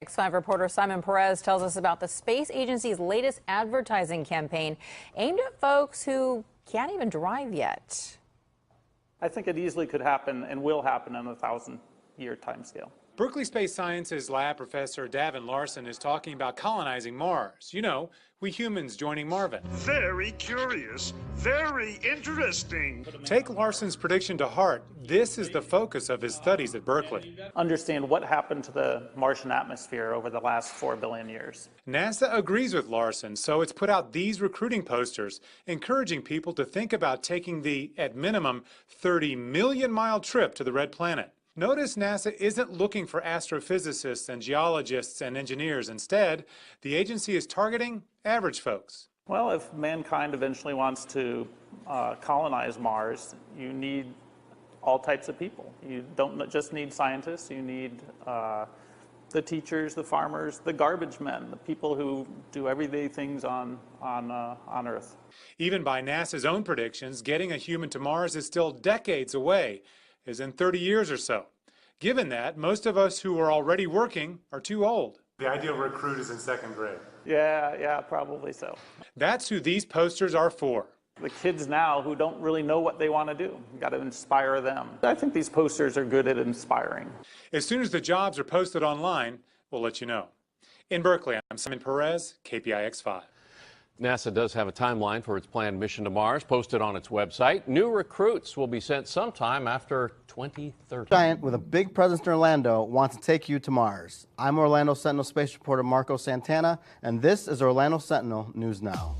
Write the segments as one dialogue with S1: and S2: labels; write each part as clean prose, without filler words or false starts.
S1: X5 reporter Simon Perez tells us about the space agency's latest advertising campaign aimed at folks who can't even drive yet.
S2: I think it easily could happen and will happen in a 1,000-year timescale.
S3: Berkeley Space Sciences lab professor Davin Larson is talking about colonizing Mars. You know, we humans joining Marvin.
S4: Very curious, very interesting.
S3: Take Larson's prediction to heart. This is the focus of his studies at Berkeley.
S2: Understand what happened to the Martian atmosphere over the last 4 billion years.
S3: NASA agrees with Larson, so it's put out these recruiting posters encouraging people to think about taking the, at minimum, 30 million mile trip to the Red Planet. Notice NASA isn't looking for astrophysicists and geologists and engineers. Instead, the agency is targeting average folks.
S2: Well, if mankind eventually wants to colonize Mars, you need all types of people. You don't just need scientists, you need the teachers, the farmers, the garbage men, the people who do everyday things on Earth.
S3: Even by NASA's own predictions, getting a human to Mars is still decades away, as in 30 years or so. Given that, most of us who are already working are too old. The ideal recruit is in 2nd grade.
S2: Yeah, probably so.
S3: That's who these posters are for.
S2: The kids now who don't really know what they want to do. You've got to inspire them. I think these posters are good at inspiring.
S3: As soon as the jobs are posted online, we'll let you know. In Berkeley, I'm Simon Perez, KPIX5.
S5: NASA does have a timeline for its planned mission to Mars posted on its website. New recruits will be sent sometime after 2030.
S6: Giant with a big presence in Orlando wants to take you to Mars. I'm Orlando Sentinel space reporter Marco Santana, and this is Orlando Sentinel News Now.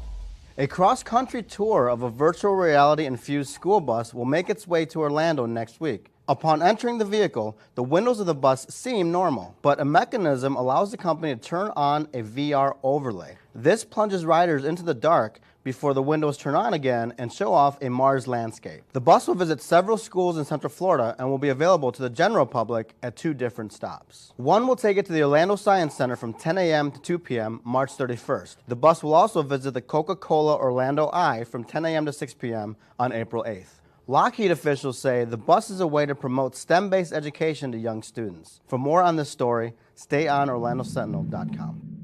S6: A cross-country tour of a virtual reality-infused school bus will make its way to Orlando next week. Upon entering the vehicle, the windows of the bus seem normal, but a mechanism allows the company to turn on a VR overlay. This plunges riders into the dark before the windows turn on again and show off a Mars landscape. The bus will visit several schools in Central Florida and will be available to the general public at 2 different stops. One will take it to the Orlando Science Center from 10 a.m. to 2 p.m. March 31st. The bus will also visit the Coca-Cola Orlando Eye from 10 a.m. to 6 p.m. on April 8th. Lockheed officials say the bus is a way to promote STEM-based education to young students. For more on this story, stay on OrlandoSentinel.com.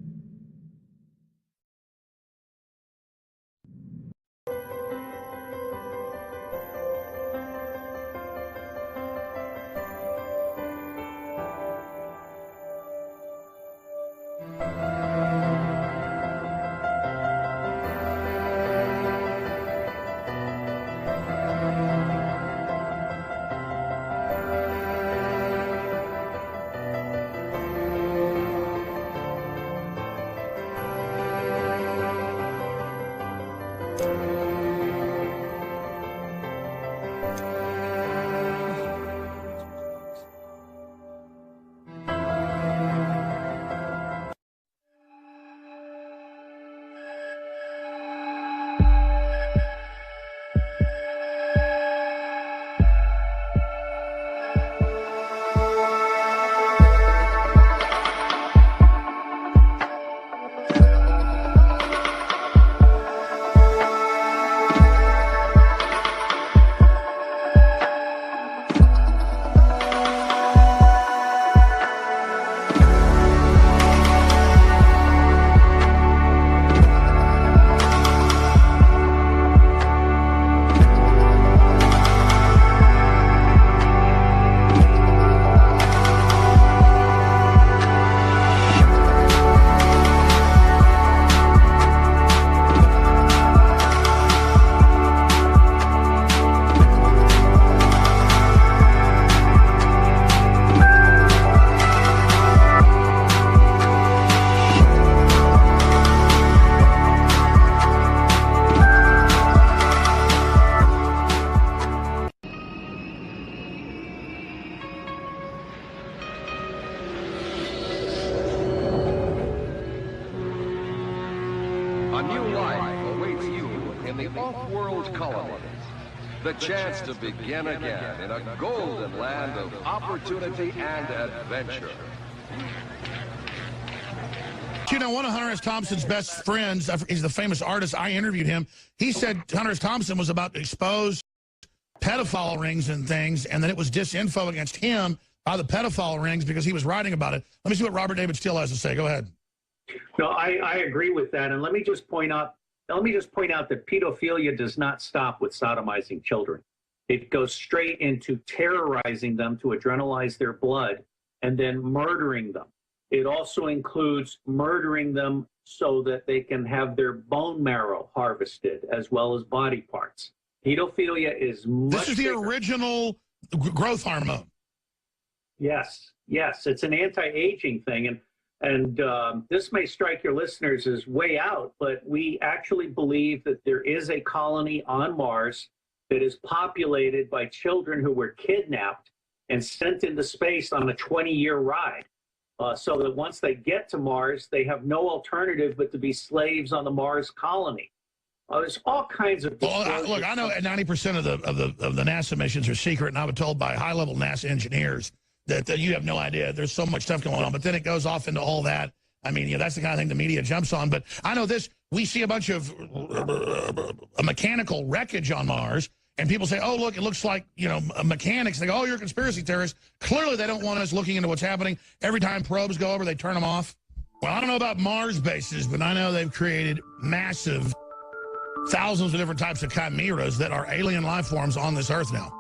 S7: A new life awaits you in the off-world colonies. The chance to begin again in a golden land of opportunity and adventure.
S8: You know, one of Hunter S. Thompson's best friends, he's the famous artist, I interviewed him. He said Hunter S. Thompson was about to expose pedophile rings and things, and that it was disinfo against him by the pedophile rings because he was writing about it. Let me see what Robert David Steele has to say. Go ahead.
S9: No, I agree with that. And let me just point out that pedophilia does not stop with sodomizing children. It goes straight into terrorizing them to adrenalize their blood and then murdering them. It also includes murdering them so that they can have their bone marrow harvested as well as body parts. Pedophilia is much
S8: This is the
S9: bigger.
S8: original growth hormone.
S9: Yes, it's an anti-aging thing, and this may strike your listeners as way out, but we actually believe that there is a colony on Mars that is populated by children who were kidnapped and sent into space on a 20-year ride, so that once they get to Mars, they have no alternative but to be slaves on the Mars colony. There's all kinds of.
S8: Well, look, I know 90% of the NASA missions are secret, and I was told by high-level NASA engineers that you have no idea. There's so much stuff going on, but then it goes off into all that. I mean, that's the kind of thing the media jumps on. But I know this: we see a bunch of mechanical wreckage on Mars, and people say, "Oh, look, it looks like mechanics." They go, "Oh, you're a conspiracy theorist." Clearly, they don't want us looking into what's happening. Every time probes go over, they turn them off. Well, I don't know about Mars bases, but I know they've created massive. Thousands of different types of chimeras that are alien life forms on this Earth now.